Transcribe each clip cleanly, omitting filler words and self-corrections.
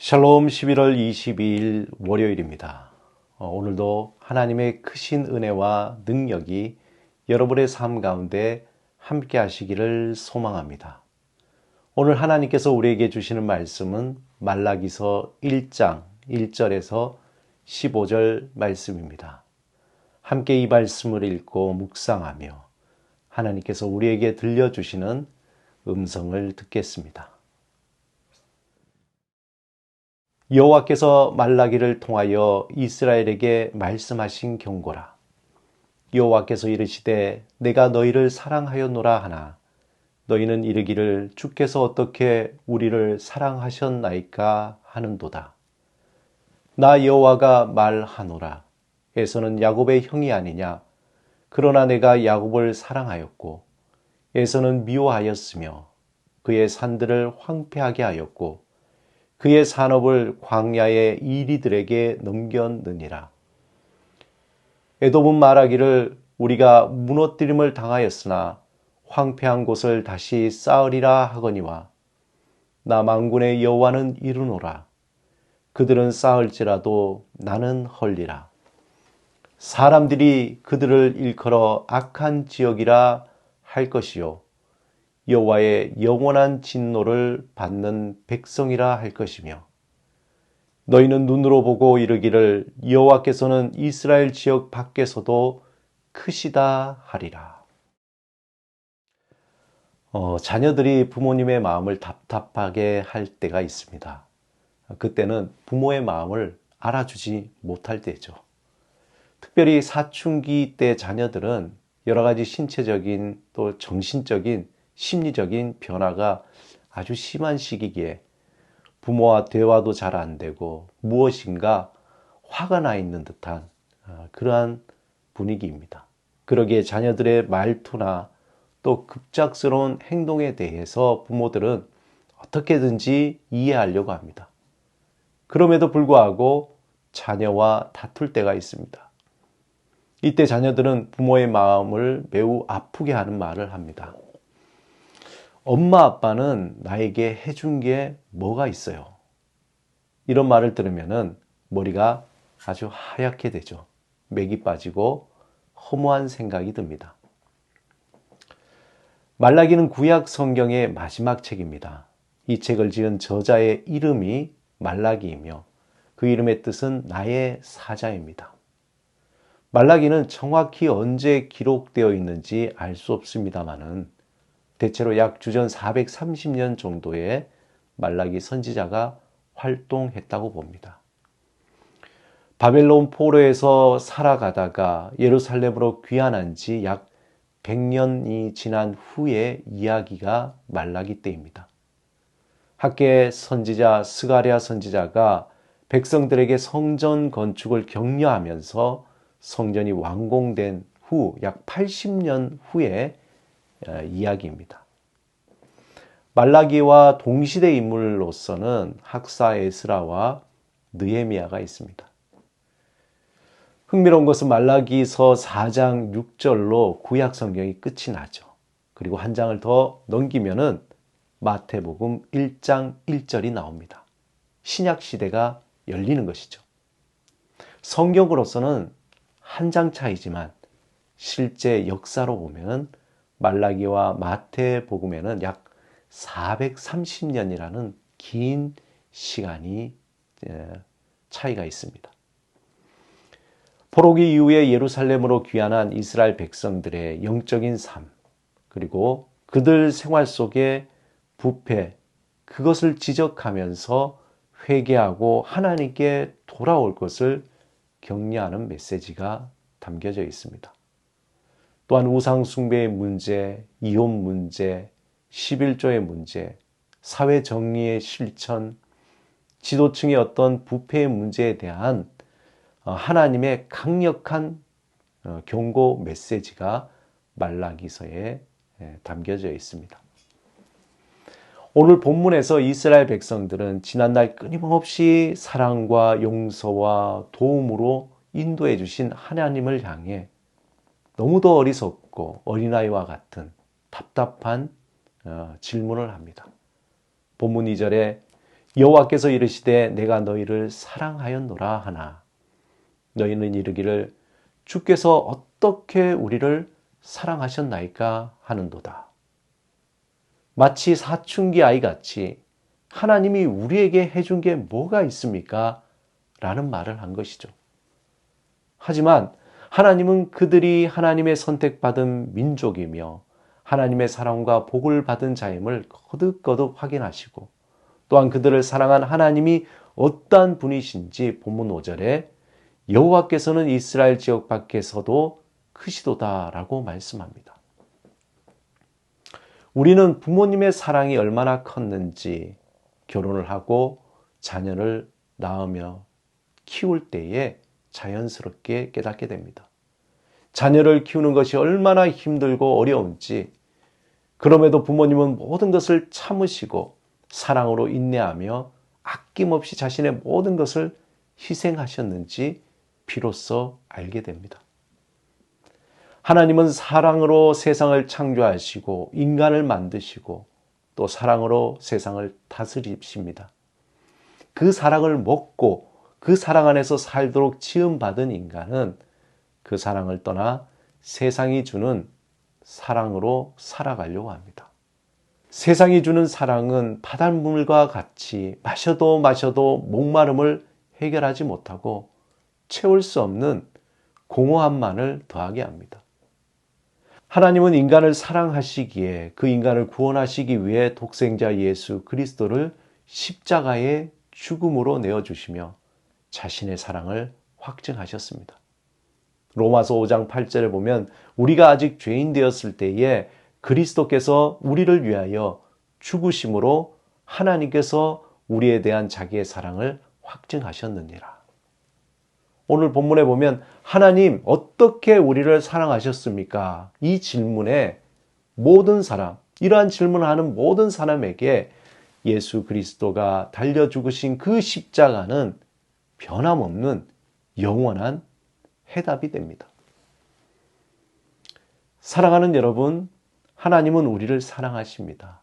샬롬 11월 22일 월요일입니다. 오늘도 하나님의 크신 은혜와 능력이 여러분의 삶 가운데 함께 하시기를 소망합니다. 오늘 하나님께서 우리에게 주시는 말씀은 말라기서 1장 1절에서 15절 말씀입니다. 함께 이 말씀을 읽고 묵상하며 하나님께서 우리에게 들려주시는 음성을 듣겠습니다. 여호와께서 말라기를 통하여 이스라엘에게 말씀하신 경고라. 여호와께서 이르시되 내가 너희를 사랑하였노라 하나 너희는 이르기를 주께서 어떻게 우리를 사랑하셨나이까 하는도다. 나 여호와가 말하노라. 에서는 야곱의 형이 아니냐. 그러나 내가 야곱을 사랑하였고 에서는 미워하였으며 그의 산들을 황폐하게 하였고 그의 산업을 광야의 이리들에게 넘겼느니라. 에돔은 말하기를 우리가 무너뜨림을 당하였으나 황폐한 곳을 다시 쌓으리라 하거니와 나 만군의 여호와는 이르노라. 그들은 쌓을지라도 나는 헐리라. 사람들이 그들을 일컬어 악한 지역이라 할 것이요 여호와의 영원한 진노를 받는 백성이라 할 것이며 너희는 눈으로 보고 이르기를 여호와께서는 이스라엘 지역 밖에서도 크시다 하리라. 자녀들이 부모님의 마음을 답답하게 할 때가 있습니다. 그때는 부모의 마음을 알아주지 못할 때죠. 특별히 사춘기 때 자녀들은 여러 가지 신체적인 또 정신적인 심리적인 변화가 아주 심한 시기기에 부모와 대화도 잘 안 되고 무엇인가 화가 나 있는 듯한 그러한 분위기입니다. 그러기에 자녀들의 말투나 또 급작스러운 행동에 대해서 부모들은 어떻게든지 이해하려고 합니다. 그럼에도 불구하고 자녀와 다툴 때가 있습니다. 이때 자녀들은 부모의 마음을 매우 아프게 하는 말을 합니다. 엄마 아빠는 나에게 해준 게 뭐가 있어요? 이런 말을 들으면 머리가 아주 하얗게 되죠. 맥이 빠지고 허무한 생각이 듭니다. 말라기는 구약 성경의 마지막 책입니다. 이 책을 지은 저자의 이름이 말라기이며 그 이름의 뜻은 나의 사자입니다. 말라기는 정확히 언제 기록되어 있는지 알 수 없습니다만은 대체로 약 주전 430년 정도의 말라기 선지자가 활동했다고 봅니다. 바벨론 포로에서 살아가다가 예루살렘으로 귀환한 지 약 100년이 지난 후의 이야기가 말라기 때입니다. 학계 선지자 스가랴 선지자가 백성들에게 성전 건축을 격려하면서 성전이 완공된 후 약 80년 후에 이야기입니다. 말라기와 동시대 인물로서는 학사 에스라와 느헤미야가 있습니다. 흥미로운 것은 말라기서 4장 6절로 구약 성경이 끝이 나죠. 그리고 한 장을 더 넘기면은 마태복음 1장 1절이 나옵니다. 신약 시대가 열리는 것이죠. 성경으로서는 한 장 차이지만 실제 역사로 보면 말라기와 마태복음에는 약 430년이라는 긴 시간이 차이가 있습니다. 포로기 이후에 예루살렘으로 귀환한 이스라엘 백성들의 영적인 삶, 그리고 그들 생활 속의 부패, 그것을 지적하면서 회개하고 하나님께 돌아올 것을 격려하는 메시지가 담겨져 있습니다. 또한 우상 숭배의 문제, 이혼 문제, 11조의 문제, 사회 정의의 실천, 지도층의 어떤 부패의 문제에 대한 하나님의 강력한 경고 메시지가 말라기서에 담겨져 있습니다. 오늘 본문에서 이스라엘 백성들은 지난날 끊임없이 사랑과 용서와 도움으로 인도해 주신 하나님을 향해 너무도 어리석고 어린아이와 같은 답답한 질문을 합니다. 본문 2절에 여호와께서 이르시되 내가 너희를 사랑하였노라 하나 너희는 이르기를 주께서 어떻게 우리를 사랑하셨나이까 하는도다. 마치 사춘기 아이같이 하나님이 우리에게 해준 게 뭐가 있습니까? 라는 말을 한 것이죠. 하지만 하나님은 그들이 하나님의 선택받은 민족이며 하나님의 사랑과 복을 받은 자임을 거듭거듭 확인하시고 또한 그들을 사랑한 하나님이 어떠한 분이신지 본문 5절에 여호와께서는 이스라엘 지역 밖에서도 크시도다라고 말씀합니다. 우리는 부모님의 사랑이 얼마나 컸는지 결혼을 하고 자녀를 낳으며 키울 때에 자연스럽게 깨닫게 됩니다. 자녀를 키우는 것이 얼마나 힘들고 어려운지 그럼에도 부모님은 모든 것을 참으시고 사랑으로 인내하며 아낌없이 자신의 모든 것을 희생하셨는지 비로소 알게 됩니다. 하나님은 사랑으로 세상을 창조하시고 인간을 만드시고 또 사랑으로 세상을 다스리십니다. 그 사랑을 먹고 그 사랑 안에서 살도록 지음받은 인간은 그 사랑을 떠나 세상이 주는 사랑으로 살아가려고 합니다. 세상이 주는 사랑은 바닷물과 같이 마셔도 목마름을 해결하지 못하고 채울 수 없는 공허함만을 더하게 합니다. 하나님은 인간을 사랑하시기에 그 인간을 구원하시기 위해 독생자 예수 그리스도를 십자가의 죽음으로 내어주시며 자신의 사랑을 확증하셨습니다. 로마서 5장 8절에 보면 우리가 아직 죄인 되었을 때에 그리스도께서 우리를 위하여 죽으심으로 하나님께서 우리에 대한 자기의 사랑을 확증하셨느니라. 오늘 본문에 보면 하나님 어떻게 우리를 사랑하셨습니까? 이 질문에 모든 사람, 이러한 질문을 하는 모든 사람에게 예수 그리스도가 달려 죽으신 그 십자가는 변함없는 영원한 해답이 됩니다. 사랑하는 여러분, 하나님은 우리를 사랑하십니다.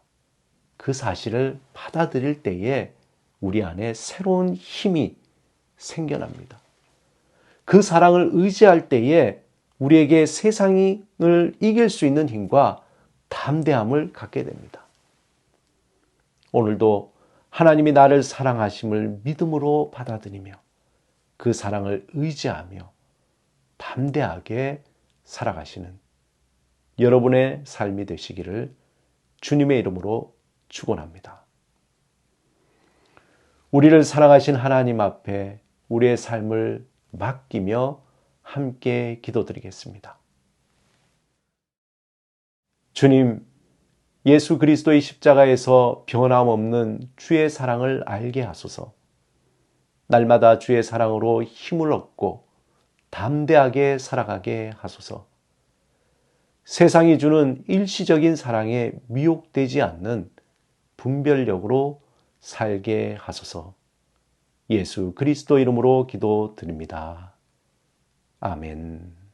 그 사실을 받아들일 때에 우리 안에 새로운 힘이 생겨납니다. 그 사랑을 의지할 때에 우리에게 세상을 이길 수 있는 힘과 담대함을 갖게 됩니다. 오늘도 하나님이 나를 사랑하심을 믿음으로 받아들이며 그 사랑을 의지하며 담대하게 살아가시는 여러분의 삶이 되시기를 주님의 이름으로 축원합니다. 우리를 사랑하신 하나님 앞에 우리의 삶을 맡기며 함께 기도드리겠습니다. 주님, 예수 그리스도의 십자가에서 변함없는 주의 사랑을 알게 하소서. 날마다 주의 사랑으로 힘을 얻고 담대하게 살아가게 하소서. 세상이 주는 일시적인 사랑에 미혹되지 않는 분별력으로 살게 하소서. 예수 그리스도 이름으로 기도드립니다. 아멘.